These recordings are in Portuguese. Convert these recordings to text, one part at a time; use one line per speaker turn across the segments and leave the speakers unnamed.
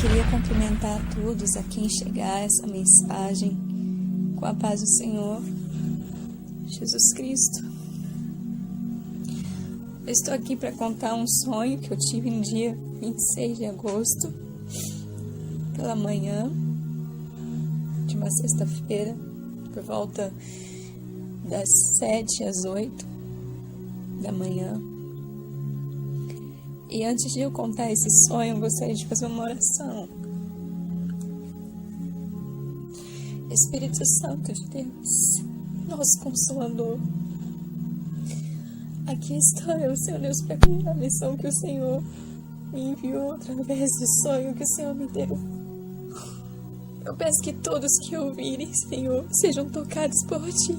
Queria cumprimentar a todos a quem chegar essa mensagem com a paz do Senhor Jesus Cristo. Eu estou aqui para contar um sonho que eu tive no dia 26 de agosto, pela manhã de uma sexta-feira, por volta das 7 às 8 da manhã. E antes de eu contar esse sonho, eu gostaria de fazer uma oração. Espírito Santo de Deus, nosso Consolador, aqui estou eu, Senhor Deus, para cumprir a missão que o Senhor me enviou através do sonho que o Senhor me deu. Eu peço que todos que ouvirem, Senhor, sejam tocados por Ti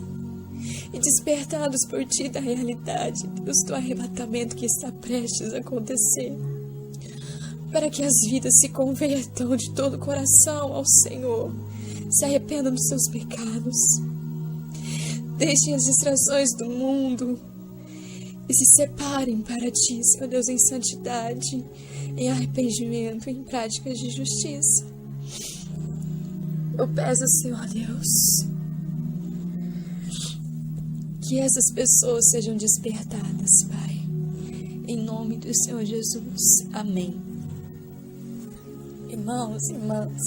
e despertados por Ti da realidade, Deus, do arrebatamento que está prestes a acontecer, para que as vidas se convertam de todo o coração ao Senhor, se arrependam dos seus pecados, deixem as distrações do mundo e se separem para Ti, Senhor Deus, em santidade, em arrependimento, em práticas de justiça. Eu peço, Senhor Deus, que essas pessoas sejam despertadas, Pai, em nome do Senhor Jesus. Amém. Irmãos e irmãs,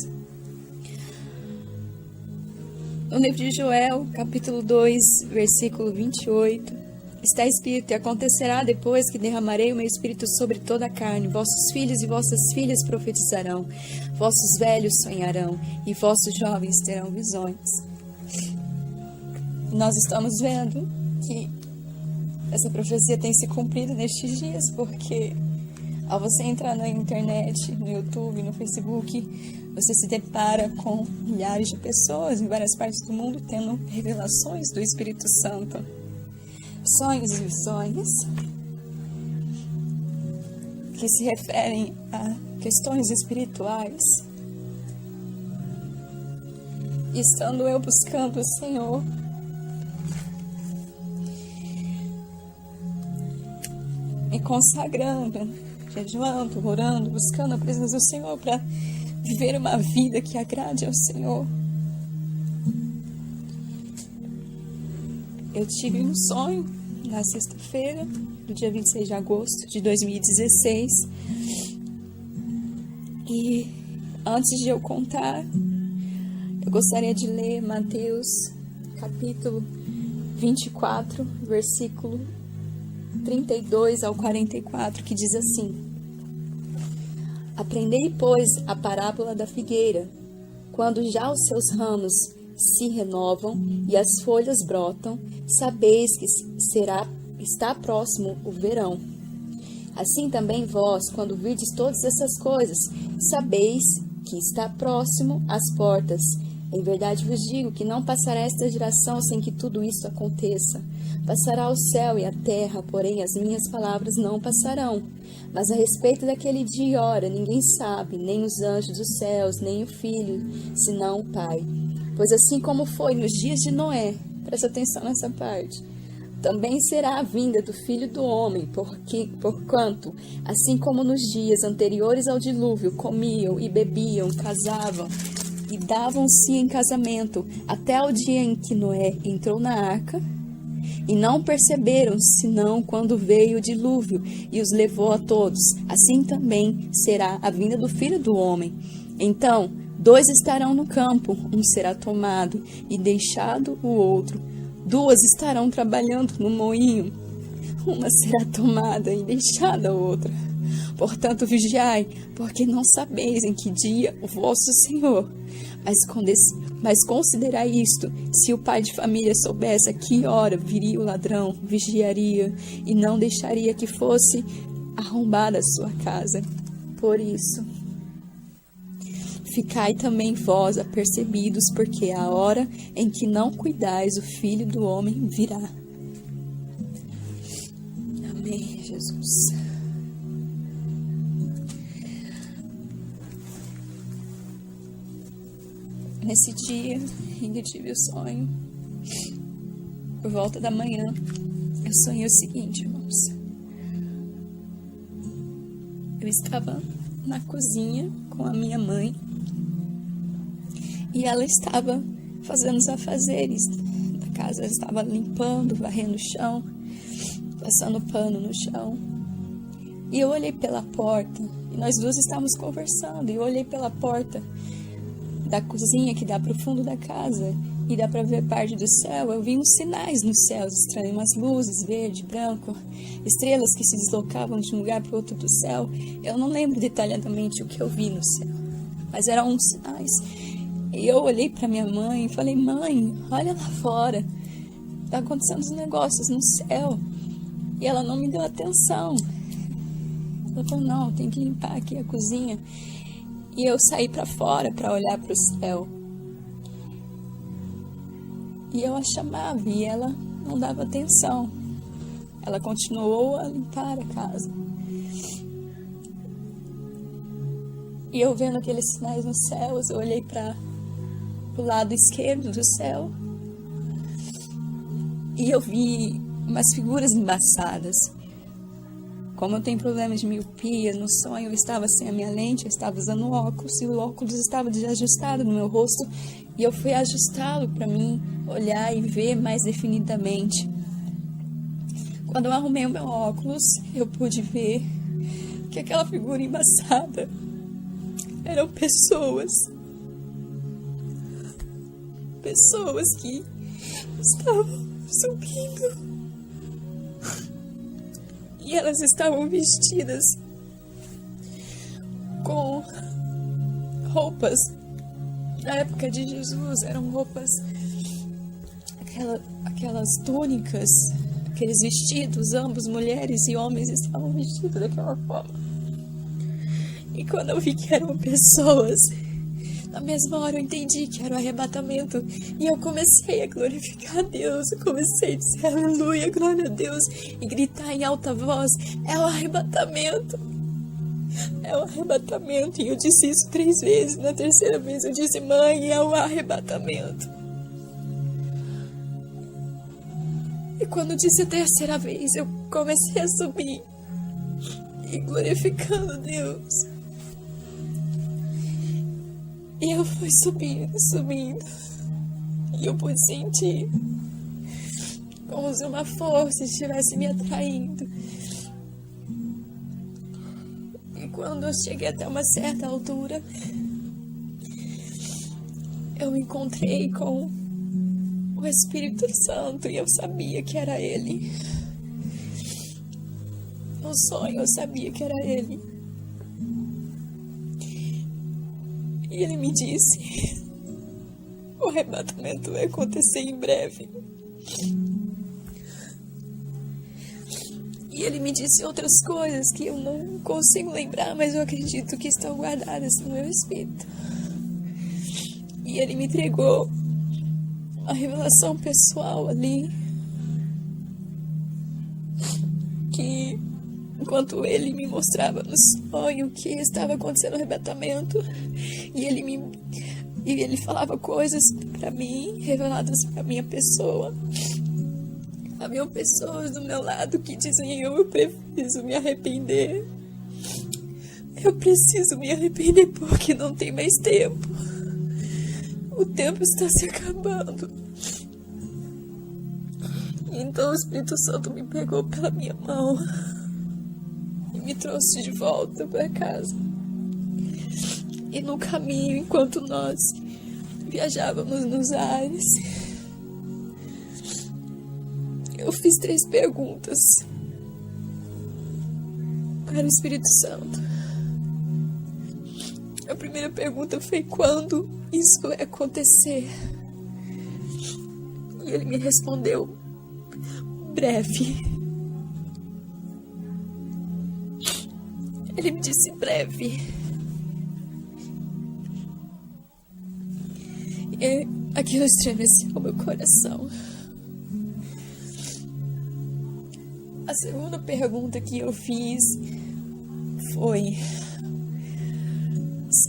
no livro de Joel, capítulo 2, versículo 28, está escrito: e acontecerá depois que derramarei o meu espírito sobre toda a carne, vossos filhos e vossas filhas profetizarão, vossos velhos sonharão, e vossos jovens terão visões. Nós estamos vendo que essa profecia tem se cumprido nestes dias, porque ao você entrar na internet, no YouTube, no Facebook, você se depara com milhares de pessoas em várias partes do mundo tendo revelações do Espírito Santo, sonhos e visões que se referem a questões espirituais. E estando eu buscando o Senhor, me consagrando, jejuando, orando, buscando a presença do Senhor para viver uma vida que agrade ao Senhor, eu tive um sonho na sexta-feira, do dia 26 de agosto de 2016. E antes de eu contar, eu gostaria de ler Mateus capítulo 24, versículo 32 ao 44, que diz assim: aprendei, pois, a parábola da figueira. Quando já os seus ramos se renovam e as folhas brotam, sabeis que está próximo o verão. Assim também vós, quando virdes todas essas coisas, sabeis que está próximo às portas. Em verdade vos digo que não passará esta geração sem que tudo isto aconteça. Passará o céu e a terra, porém as minhas palavras não passarão. Mas a respeito daquele dia e hora, ninguém sabe, nem os anjos dos céus, nem o Filho, senão o Pai. Pois assim como foi nos dias de Noé, presta atenção nessa parte, também será a vinda do Filho do Homem, porquanto, assim como nos dias anteriores ao dilúvio, comiam e bebiam, casavam e davam-se em casamento, até o dia em que Noé entrou na arca, e não perceberam, senão quando veio o dilúvio e os levou a todos. Assim também será a vinda do Filho do Homem. Então, 2 estarão no campo, um será tomado e deixado o outro. 2 estarão trabalhando no moinho, uma será tomada e deixada a outra. Portanto, vigiai, porque não sabeis em que dia o vosso Senhor. Mas considerai isto: se o pai de família soubesse a que hora viria o ladrão, vigiaria e não deixaria que fosse arrombada a sua casa. Por isso, ficai também vós apercebidos, porque a hora em que não cuidais, o Filho do Homem virá. Amém, Jesus. Nesse dia em que eu tive o sonho, por volta da manhã, eu sonhei o seguinte, irmãos. Eu estava na cozinha com a minha mãe e ela estava fazendo os afazeres da casa. Ela estava limpando, varrendo o chão, passando pano no chão. E eu olhei pela porta, e nós duas estávamos conversando, e eu olhei pela porta da cozinha que dá para o fundo da casa, e dá para ver parte do céu. Eu vi uns sinais nos céus estranhos, umas luzes, verde, branco, estrelas que se deslocavam de um lugar para o outro do céu. Eu não lembro detalhadamente o que eu vi no céu, mas eram uns sinais. E eu olhei para minha mãe e falei: mãe, olha lá fora, tá acontecendo uns negócios no céu. E ela não me deu atenção. Ela falou: não, tem que limpar aqui a cozinha. E eu saí para fora para olhar para o céu. E eu a chamava e ela não dava atenção. Ela continuou a limpar a casa. E eu vendo aqueles sinais nos céus, eu olhei para o lado esquerdo do céu e eu vi umas figuras embaçadas. Como eu tenho problemas de miopia, no sonho eu estava sem a minha lente, eu estava usando óculos, e o óculos estava desajustado no meu rosto, e eu fui ajustá-lo para mim olhar e ver mais definidamente. Quando eu arrumei o meu óculos, eu pude ver que aquela figura embaçada eram pessoas que estavam subindo. E elas estavam vestidas com roupas da época de Jesus. Eram roupas, aquelas túnicas, aqueles vestidos, ambos, mulheres e homens, estavam vestidos daquela forma. E quando eu vi que eram pessoas, na mesma hora eu entendi que era o arrebatamento. E eu comecei a glorificar a Deus. Eu comecei a dizer aleluia, glória a Deus. E gritar em alta voz: é o arrebatamento. É o arrebatamento. E eu disse isso 3 vezes. Na terceira vez eu disse: mãe, é o arrebatamento. E quando eu disse a terceira vez, eu comecei a subir e glorificando a Deus. E eu fui subindo, e eu pude sentir como se uma força estivesse me atraindo. E quando eu cheguei até uma certa altura, eu me encontrei com o Espírito Santo, e eu sabia que era Ele. No sonho eu sabia que era Ele. E ele me disse: o arrebatamento vai acontecer em breve. E ele me disse outras coisas que eu não consigo lembrar, mas eu acredito que estão guardadas no meu espírito. E ele me entregou uma revelação pessoal ali, que enquanto ele me mostrava no sonho que estava acontecendo o arrebatamento, e ele falava coisas para mim, reveladas para minha pessoa. Havia pessoas do meu lado que diziam: eu preciso me arrepender. Eu preciso me arrepender porque não tem mais tempo. O tempo está se acabando. Então o Espírito Santo me pegou pela minha mão e me trouxe de volta para casa. E no caminho, enquanto nós viajávamos nos ares, eu fiz 3 perguntas para o Espírito Santo. A primeira pergunta foi: quando isso vai acontecer? E ele me respondeu: breve. Ele me disse: breve. E aquilo estremeceu o meu coração. A segunda pergunta que eu fiz foi: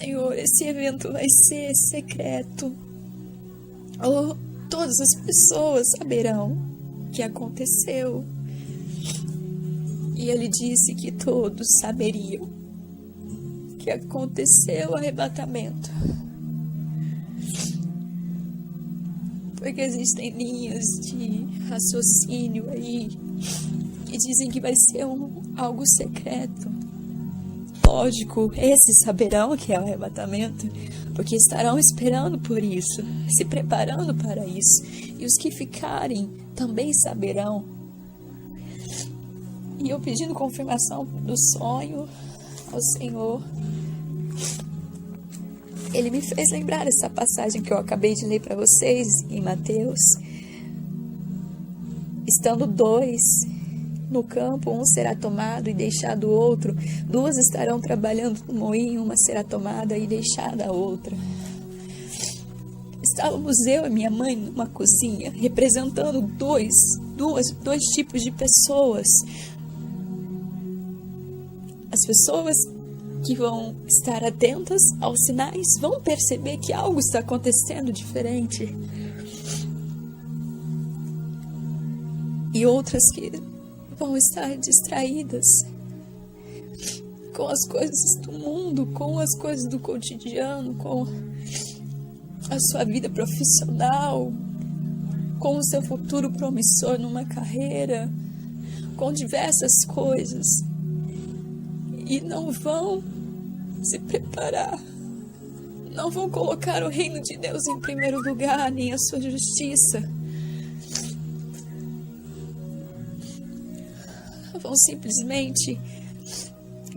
Senhor, esse evento vai ser secreto? Ou todas as pessoas saberão que aconteceu? E ele disse que todos saberiam que que aconteceu o arrebatamento. Porque existem linhas de raciocínio aí que dizem que vai ser algo secreto. Lógico, esses saberão que é o arrebatamento, porque estarão esperando por isso, se preparando para isso. E os que ficarem também saberão. E eu pedindo confirmação do sonho ao Senhor, Ele me fez lembrar essa passagem que eu acabei de ler para vocês em Mateus. Estando 2 no campo, um será tomado e deixado o outro. 2 estarão trabalhando no moinho, uma será tomada e deixada a outra. Estávamos eu e minha mãe numa cozinha, representando dois tipos de pessoas. As pessoas que vão estar atentas aos sinais vão perceber que algo está acontecendo diferente. E outras que vão estar distraídas com as coisas do mundo, com as coisas do cotidiano, com a sua vida profissional, com o seu futuro promissor numa carreira, com diversas coisas. E não vão se preparar, não vão colocar o reino de Deus em primeiro lugar, nem a sua justiça. Vão simplesmente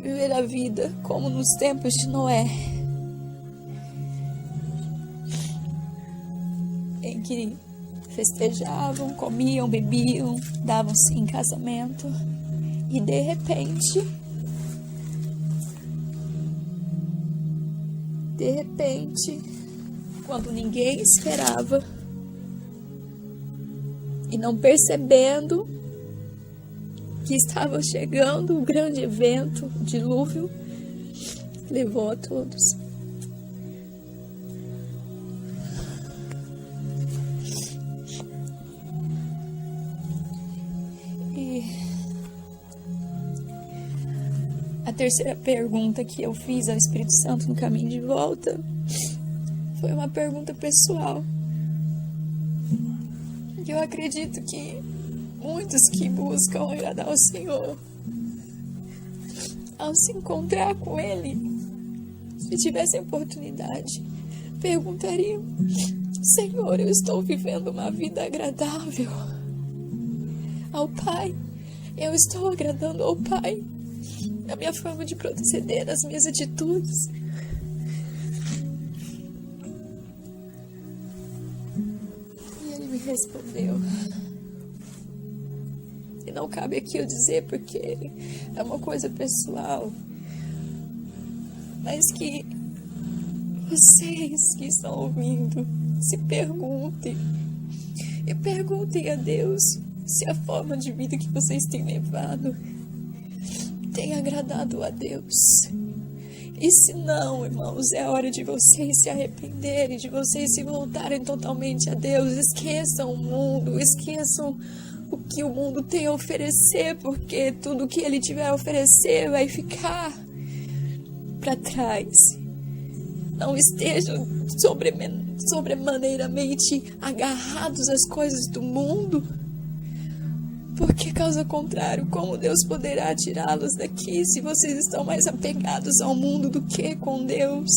viver a vida como nos tempos de Noé, em que festejavam, comiam, bebiam, davam-se em casamento e de repente, quando ninguém esperava e não percebendo que estava chegando o grande evento, o dilúvio, levou a todos. E a terceira pergunta que eu fiz ao Espírito Santo no caminho de volta foi uma pergunta pessoal. Eu acredito que muitos que buscam agradar ao Senhor, ao se encontrar com Ele, se tivessem oportunidade, perguntariam: Senhor, eu estou vivendo uma vida agradável ao Pai? Eu estou agradando ao Pai na minha forma de proceder, nas minhas atitudes? E Ele me respondeu. E não cabe aqui eu dizer porque é uma coisa pessoal, mas que vocês que estão ouvindo se perguntem e perguntem a Deus se a forma de vida que vocês têm levado tem agradado a Deus. E se não, irmãos, é hora de vocês se arrependerem, de vocês se voltarem totalmente a Deus. Esqueçam o mundo, esqueçam o que o mundo tem a oferecer, porque tudo que ele tiver a oferecer vai ficar para trás. Não estejam sobremaneiramente agarrados às coisas do mundo, porque caso contrário, como Deus poderá tirá-los daqui se vocês estão mais apegados ao mundo do que com Deus?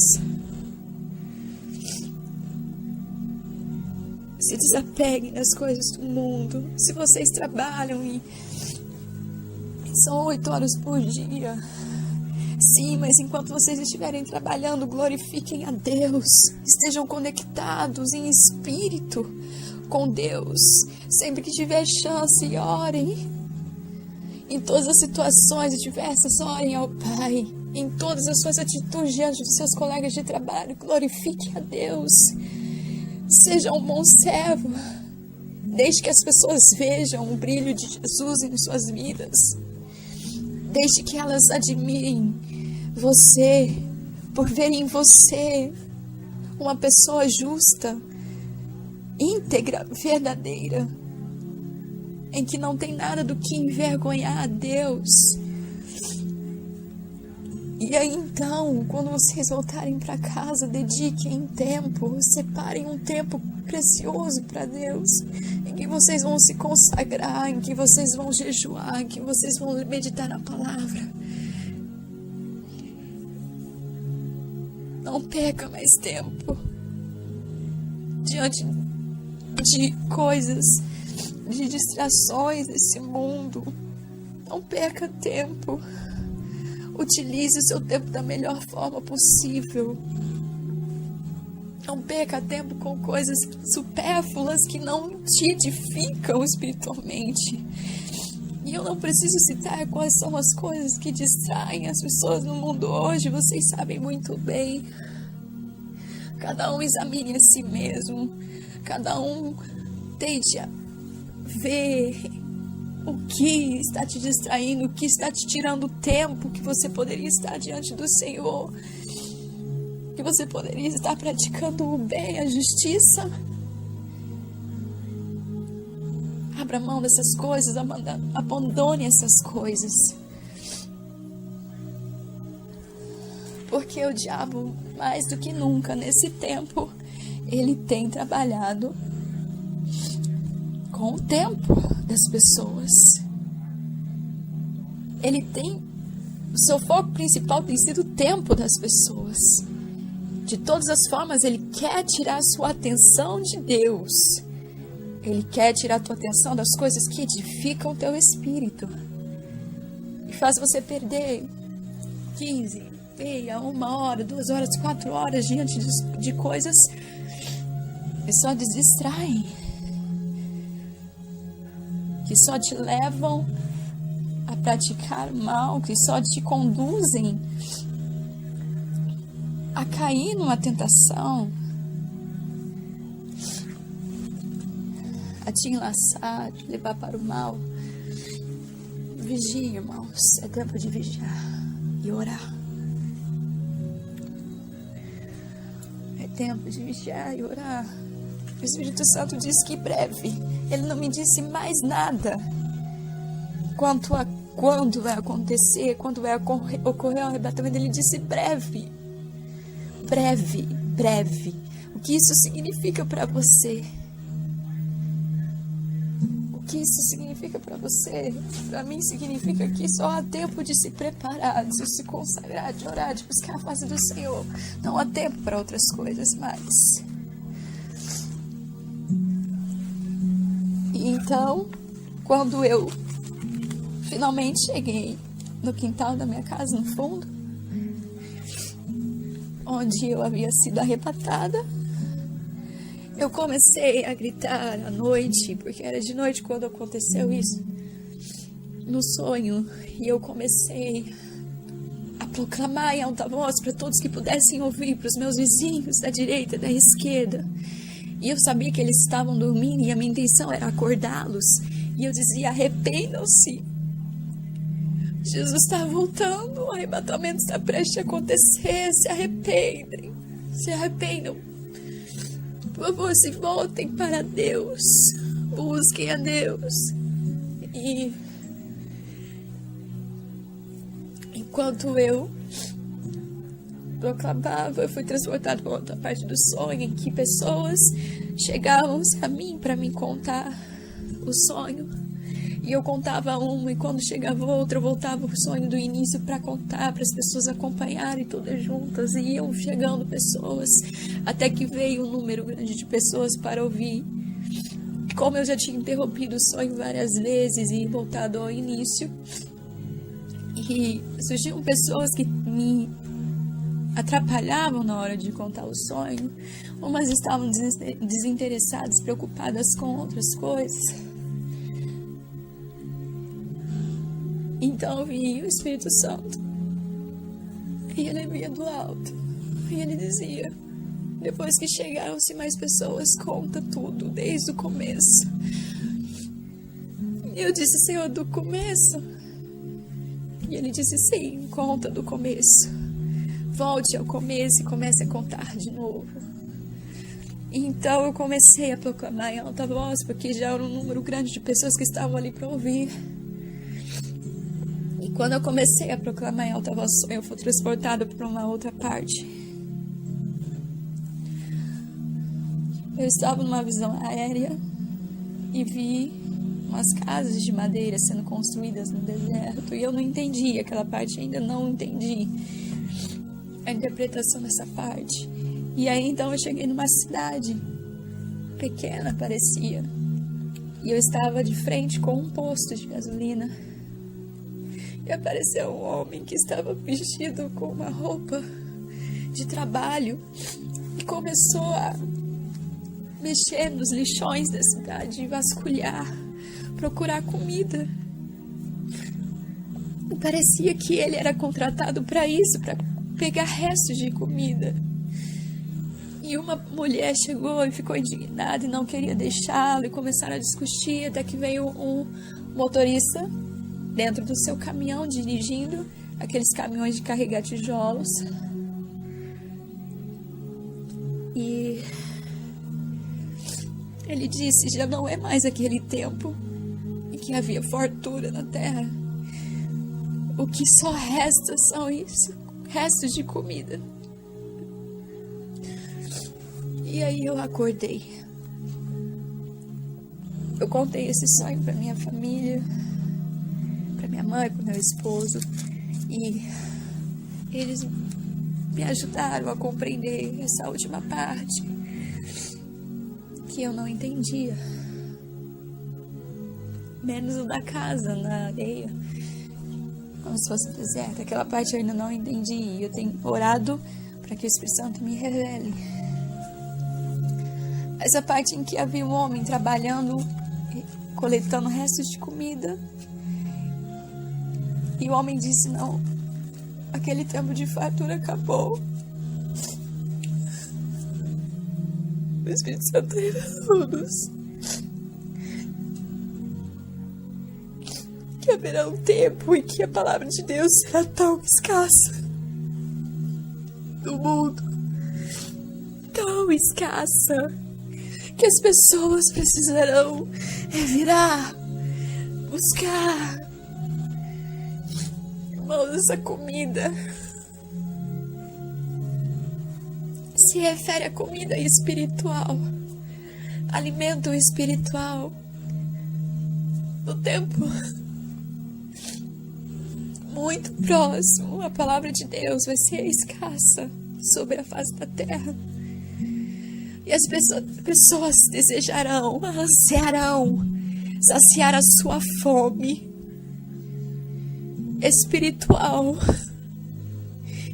Se desapeguem das coisas do mundo. Se vocês trabalham e são 8 horas por dia, sim, mas enquanto vocês estiverem trabalhando, glorifiquem a Deus. Estejam conectados em espírito com Deus. Sempre que tiver chance, orem. Em todas as situações diversas, orem ao Pai. Em todas as suas atitudes diante dos seus colegas de trabalho, glorifiquem a Deus. Seja um bom servo. Deixe que as pessoas vejam o brilho de Jesus em suas vidas. Deixe que elas admirem você, por verem em você uma pessoa justa, íntegra, verdadeira, em que não tem nada do que envergonhar a Deus. E aí então, quando vocês voltarem para casa, dediquem tempo, separem um tempo precioso para Deus, em que vocês vão se consagrar, em que vocês vão jejuar, em que vocês vão meditar na palavra. Não perca mais tempo diante de coisas, de distrações desse mundo. Não perca tempo. Utilize o seu tempo da melhor forma possível. Não perca tempo com coisas supérfluas que não te edificam espiritualmente. E eu não preciso citar quais são as coisas que distraem as pessoas no mundo hoje. Vocês sabem muito bem. Cada um examine a si mesmo. Cada um tente ver o que está te distraindo, o que está te tirando tempo que você poderia estar diante do Senhor, que você poderia estar praticando o bem, a justiça. Abra mão dessas coisas, abandone essas coisas. Porque o diabo, mais do que nunca nesse tempo, ele tem trabalhado com o tempo das pessoas. O seu foco principal tem sido o tempo das pessoas. De todas as formas, ele quer tirar a sua atenção de Deus. Ele quer tirar a tua atenção das coisas que edificam o teu espírito. E faz você perder 15, meia, 1 hora, 2 horas, 4 horas diante de coisas que só te distraem, que só te levam a praticar mal, que só te conduzem a cair numa tentação, a te enlaçar, te levar para o mal. Vigie, irmãos, é tempo de vigiar e orar. É tempo de vigiar e orar. O Espírito Santo diz que breve. Ele não me disse mais nada quanto a quando vai acontecer, quando vai ocorrer o arrebatamento. Ele disse breve. Breve, breve. O que isso significa para você? O que isso significa para você? Para mim significa que só há tempo de se preparar, de se consagrar, de orar, de buscar a face do Senhor. Não há tempo para outras coisas mais. E então, quando eu finalmente cheguei no quintal da minha casa, no fundo, onde eu havia sido arrebatada, eu comecei a gritar à noite, porque era de noite quando aconteceu isso, no sonho, e eu comecei a proclamar em alta voz para todos que pudessem ouvir, para os meus vizinhos da direita e da esquerda. E eu sabia que eles estavam dormindo e a minha intenção era acordá-los. E eu dizia: arrependam-se. Jesus está voltando, o arrebatamento está prestes a acontecer. Se arrependem, se arrependam. Por favor, se voltem para Deus. Busquem a Deus. E enquanto eu proclamava, eu fui transportado para outra parte do sonho, em que pessoas chegavam-se a mim para me contar o sonho. E eu contava uma, e quando chegava outra, eu voltava o sonho do início para contar, para as pessoas acompanharem todas juntas. E iam chegando pessoas, até que veio um número grande de pessoas para ouvir. Como eu já tinha interrompido o sonho várias vezes e voltado ao início, e surgiam pessoas que me atrapalhavam na hora de contar o sonho. Umas estavam desinteressadas, preocupadas com outras coisas. Então vinha o Espírito Santo e ele vinha do alto e ele dizia: depois que chegaram-se mais pessoas, conta tudo desde o começo. E eu disse: Senhor, do começo? E ele disse: sim, conta do começo. Volte ao começo e comece a contar de novo. Então eu comecei a proclamar em alta voz, porque já era um número grande de pessoas que estavam ali para ouvir. E Quando eu comecei a proclamar em alta voz, eu fui transportada para uma outra parte. Eu estava numa visão aérea e vi umas casas de madeira sendo construídas no deserto. E eu não entendi aquela parte, ainda não entendi a interpretação dessa parte. E aí então eu cheguei numa cidade pequena, parecia. E eu estava de frente com um posto de gasolina. E apareceu um homem que estava vestido com uma roupa de trabalho e começou a mexer nos lixões da cidade, vasculhar, procurar comida. E parecia que ele era contratado para isso, para pegar restos de comida. E uma mulher chegou e ficou indignada e não queria deixá-lo, e começaram a discutir, até que veio um motorista dentro do seu caminhão, dirigindo aqueles caminhões de carregar tijolos. E ele disse: já não é mais aquele tempo em que havia fartura na terra. O que só resta são isso, restos de comida. E aí eu acordei. Eu contei esse sonho para minha família, para minha mãe, para meu esposo, e eles me ajudaram a compreender essa última parte que eu não entendia, menos o da casa na areia, como se fosse deserto. Aquela parte eu ainda não entendi, e eu tenho orado para que o Espírito Santo me revele. Essa parte em que havia um homem trabalhando, coletando restos de comida, e o homem disse: não, aquele tempo de fartura acabou. O Espírito Santo revelou-nos que haverá um tempo em que a palavra de Deus será tão escassa no mundo, tão escassa, que as pessoas precisarão revirar, buscar. Irmãos, essa comida se refere à comida espiritual, alimento espiritual. No tempo muito próximo, a palavra de Deus vai ser escassa sobre a face da terra. E as pessoas desejarão, ansiarão saciar a sua fome espiritual,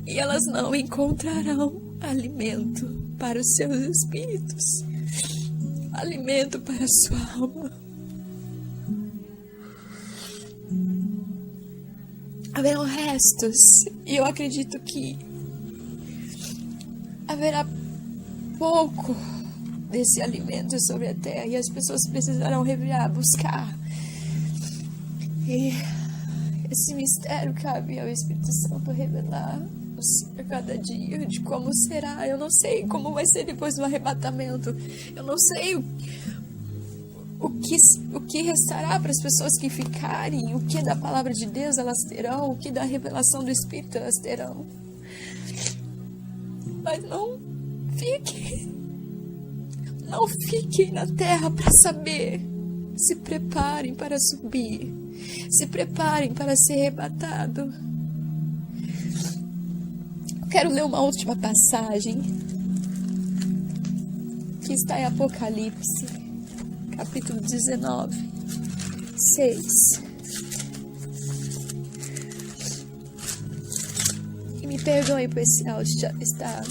e elas não encontrarão alimento para os seus espíritos, alimento para a sua alma. Haverão restos, e eu acredito que haverá pouco desse alimento sobre a terra, e as pessoas precisarão revirar, buscar. E esse mistério cabe ao Espírito Santo revelar a cada dia de como será. Eu não sei como vai ser depois do arrebatamento. Eu não sei o que restará para as pessoas que ficarem, o que da palavra de Deus elas terão, o que da revelação do Espírito elas terão. Mas não fiquem na terra para saber. Se preparem para subir. Se preparem para ser arrebatado. Quero ler uma última passagem que está em Apocalipse, capítulo 19, 6. E me perdoe por esse áudio já estar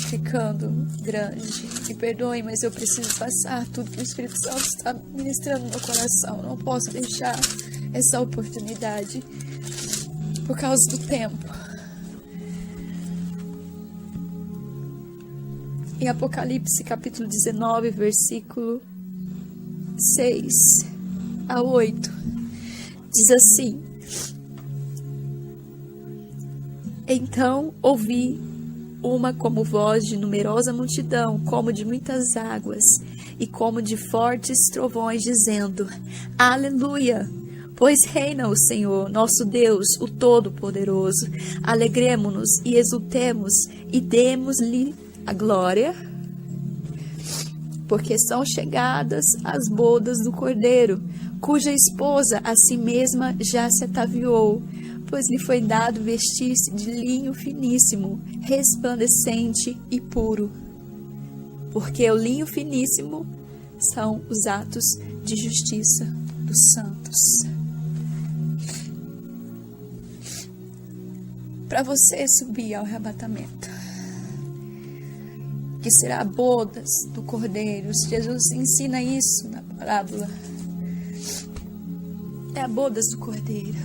ficando grande. Me perdoe, mas eu preciso passar tudo que o Espírito Santo está ministrando no meu coração. Não posso deixar essa oportunidade por causa do tempo. Em Apocalipse capítulo 19, versículo 6 a 8, diz assim: Então ouvi uma como voz de numerosa multidão, como de muitas águas, e como de fortes trovões, dizendo: Aleluia! Pois reina o Senhor, nosso Deus, o Todo-Poderoso. Alegremo-nos e exultemos e demos-lhe a glória, porque são chegadas as bodas do Cordeiro, cuja esposa a si mesma já se ataviou, pois lhe foi dado vestir-se de linho finíssimo, resplandecente e puro. Porque o linho finíssimo são os atos de justiça dos santos. Para você subir ao arrebatamento, que será bodas do Cordeiro, Jesus ensina isso na parábola. É a bodas do Cordeiro.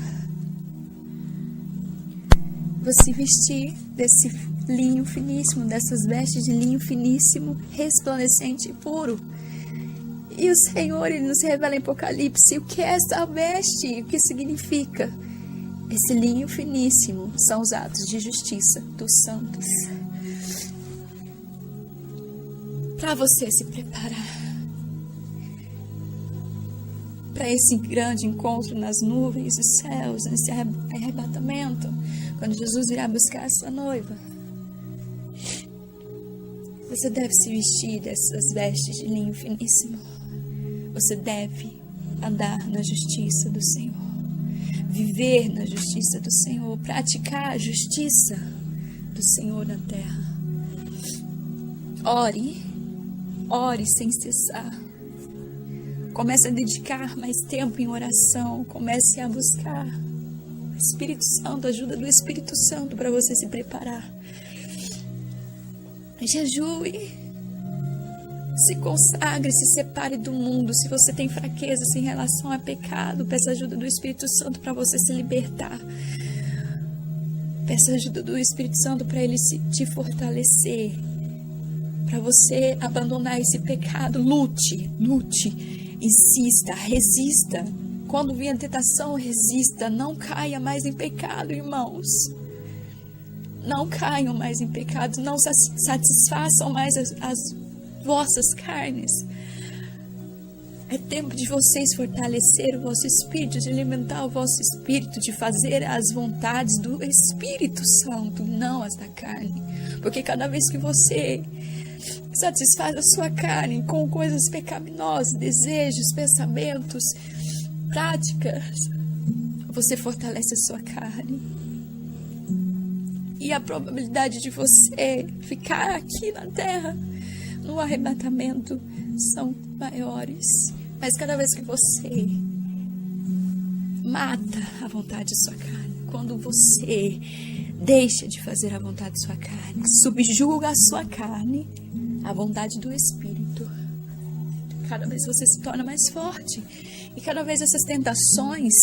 Você vestir desse linho finíssimo, dessas vestes de linho finíssimo, resplandecente e puro. E o Senhor, Ele nos revela em Apocalipse o que é essa veste, o que significa. Esse linho finíssimo são os atos de justiça dos santos. Para você se preparar para esse grande encontro nas nuvens dos céus, nesse arrebatamento, quando Jesus virá buscar a sua noiva, você deve se vestir dessas vestes de linho finíssimo. Você deve andar na justiça do Senhor, viver na justiça do Senhor, praticar a justiça do Senhor na terra. Ore sem cessar. Comece a dedicar mais tempo em oração. Comece a buscar o Espírito Santo, a ajuda do Espírito Santo para você se preparar. Jejue. Se consagre, se separe do mundo. Se você tem fraquezas em relação a pecado, peça ajuda do Espírito Santo para você se libertar. Peça ajuda do Espírito Santo para Ele te fortalecer, para você abandonar esse pecado. Lute, insista, resista. Quando vier a tentação, resista. Não caia mais em pecado, irmãos. Não caiam mais em pecado. Não satisfaçam mais as vossas carnes. É tempo de vocês fortalecer o vosso espírito, de alimentar o vosso espírito, de fazer as vontades do Espírito Santo, não as da carne. Porque cada vez que você satisfaz a sua carne com coisas pecaminosas, desejos, pensamentos, práticas, você fortalece a sua carne. E a probabilidade de você ficar aqui na terra no arrebatamento são maiores. Mas cada vez que você mata a vontade de sua carne, quando você deixa de fazer a vontade de sua carne, subjuga a sua carne à vontade do Espírito, cada vez você se torna mais forte. E cada vez essas tentações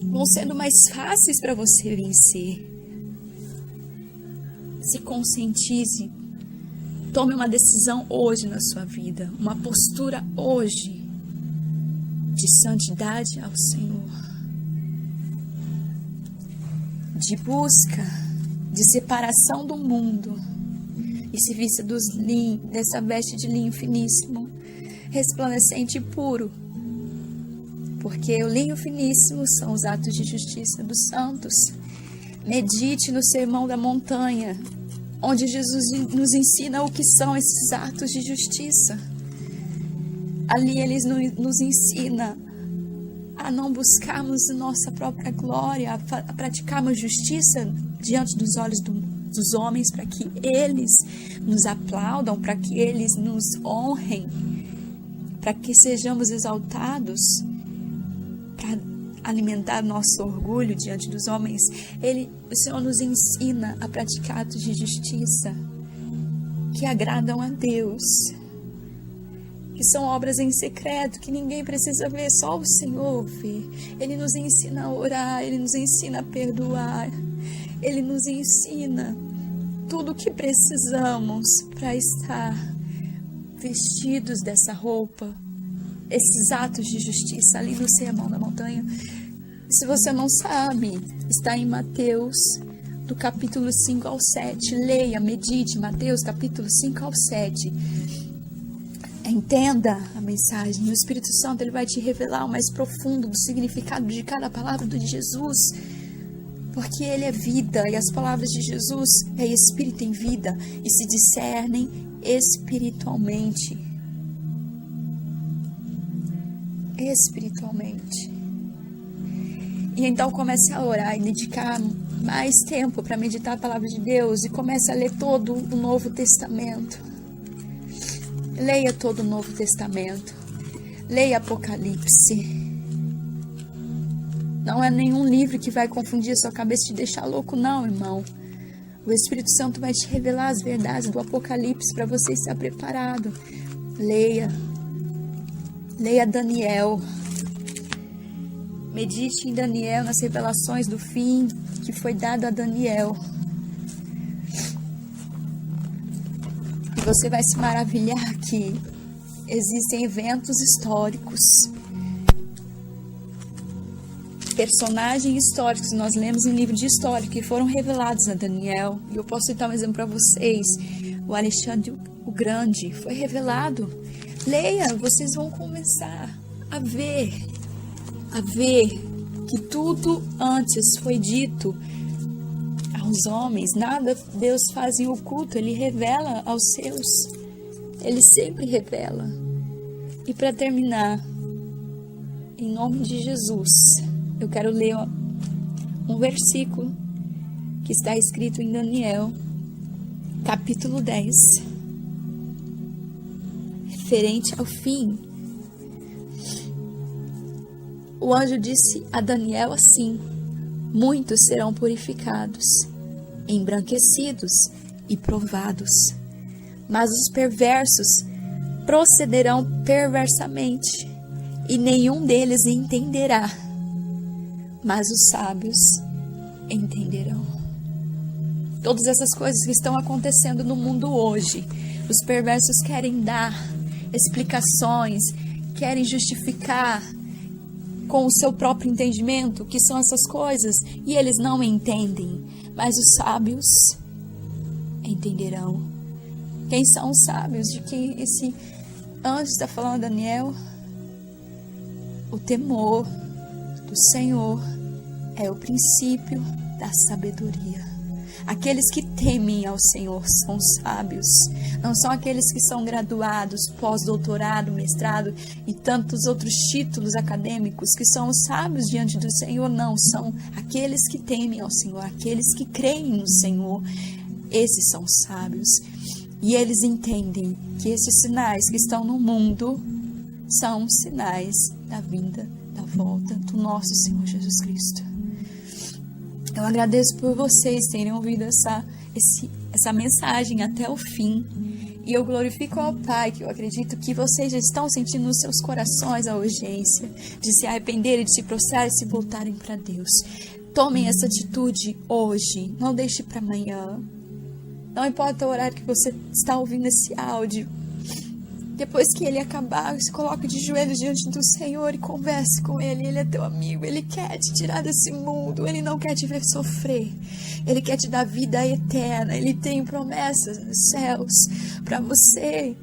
vão sendo mais fáceis para você vencer. Se conscientize. Tome uma decisão hoje na sua vida, uma postura hoje de santidade ao Senhor, de busca, de separação do mundo, e se vista dessa veste de linho finíssimo, resplandecente e puro, porque o linho finíssimo são os atos de justiça dos santos. Medite no Sermão da Montanha, onde Jesus nos ensina o que são esses atos de justiça. Ali Ele nos ensina a não buscarmos nossa própria glória, a praticarmos justiça diante dos olhos dos homens, para que eles nos aplaudam, para que eles nos honrem, para que sejamos exaltados, para alimentar nosso orgulho diante dos homens. O Senhor nos ensina a praticar atos de justiça que agradam a Deus, que são obras em secreto, que ninguém precisa ver, só o Senhor vê. Ele nos ensina a orar, Ele nos ensina a perdoar, Ele nos ensina tudo o que precisamos para estar vestidos dessa roupa, esses atos de justiça ali no Sermão da Montanha. E se você não sabe, está em Mateus, do capítulo 5 ao 7. Leia, medite, Mateus, capítulo 5 ao 7. Entenda a mensagem. O Espírito Santo, ele vai te revelar o mais profundo do significado de cada palavra de Jesus. Porque ele é vida e as palavras de Jesus é espírito em vida e se discernem espiritualmente. Espiritualmente. E então comece a orar e dedicar mais tempo para meditar a palavra de Deus e comece a ler todo o Novo Testamento. Leia todo o Novo Testamento. Leia Apocalipse. Não é nenhum livro que vai confundir a sua cabeça e te deixar louco, não, irmão. O Espírito Santo vai te revelar as verdades do Apocalipse para você estar preparado. Leia. Leia Daniel. Medite em Daniel, nas revelações do fim que foi dado a Daniel. E você vai se maravilhar que existem eventos históricos, personagens históricos que nós lemos em livro de história que foram revelados a Daniel. E eu posso citar um exemplo para vocês. O Alexandre o Grande foi revelado. Leia, vocês vão começar a ver que tudo antes foi dito aos homens. Nada Deus faz em oculto, Ele revela aos seus. Ele sempre revela. E para terminar, em nome de Jesus, eu quero ler um versículo que está escrito em Daniel, capítulo 10, referente ao fim. O anjo disse a Daniel assim: muitos serão purificados, embranquecidos e provados, mas os perversos procederão perversamente, e nenhum deles entenderá, mas os sábios entenderão. Todas essas coisas que estão acontecendo no mundo hoje, os perversos querem dar explicações, querem justificar com o seu próprio entendimento que são essas coisas, e eles não entendem, mas os sábios entenderão. Quem são os sábios de que esse anjo está falando a Daniel? O temor do Senhor é o princípio da sabedoria. Aqueles que temem ao Senhor são sábios. Não são aqueles que são graduados, pós-doutorado, mestrado e tantos outros títulos acadêmicos que são os sábios diante do Senhor. Não, são aqueles que temem ao Senhor, aqueles que creem no Senhor. Esses são sábios. E eles entendem que esses sinais que estão no mundo são sinais da vinda, da volta do nosso Senhor Jesus Cristo. Eu agradeço por vocês terem ouvido essa mensagem até o fim. E eu glorifico ao Pai, que eu acredito que vocês já estão sentindo nos seus corações a urgência de se arrependerem, de se prostrar e se voltarem para Deus. Tomem essa atitude hoje, não deixe para amanhã. Não importa o horário que você está ouvindo esse áudio. Depois que ele acabar, se coloque de joelhos diante do Senhor e converse com Ele. Ele é teu amigo, Ele quer te tirar desse mundo, Ele não quer te ver sofrer. Ele quer te dar vida eterna, Ele tem promessas nos céus para você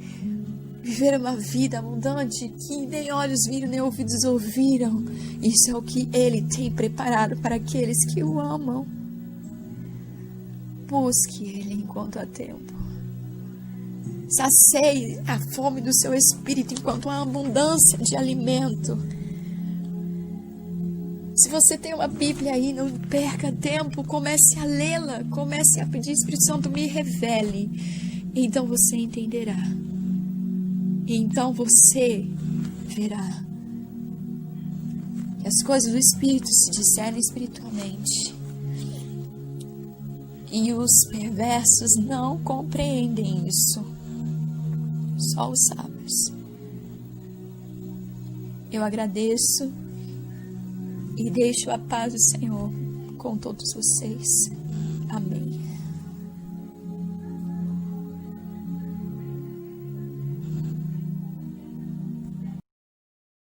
viver uma vida abundante que nem olhos viram, nem ouvidos ouviram. Isso é o que Ele tem preparado para aqueles que o amam. Busque Ele enquanto há tempo. Sacie a fome do seu espírito enquanto há abundância de alimento. Se você tem uma Bíblia aí, não perca tempo, comece a lê-la, comece a pedir: Espírito Santo, me revele. E então você entenderá. E então você verá que as coisas do Espírito se discernem espiritualmente. E os perversos não compreendem isso. Só os sábios. Eu agradeço e deixo a paz do Senhor com todos vocês. Amém.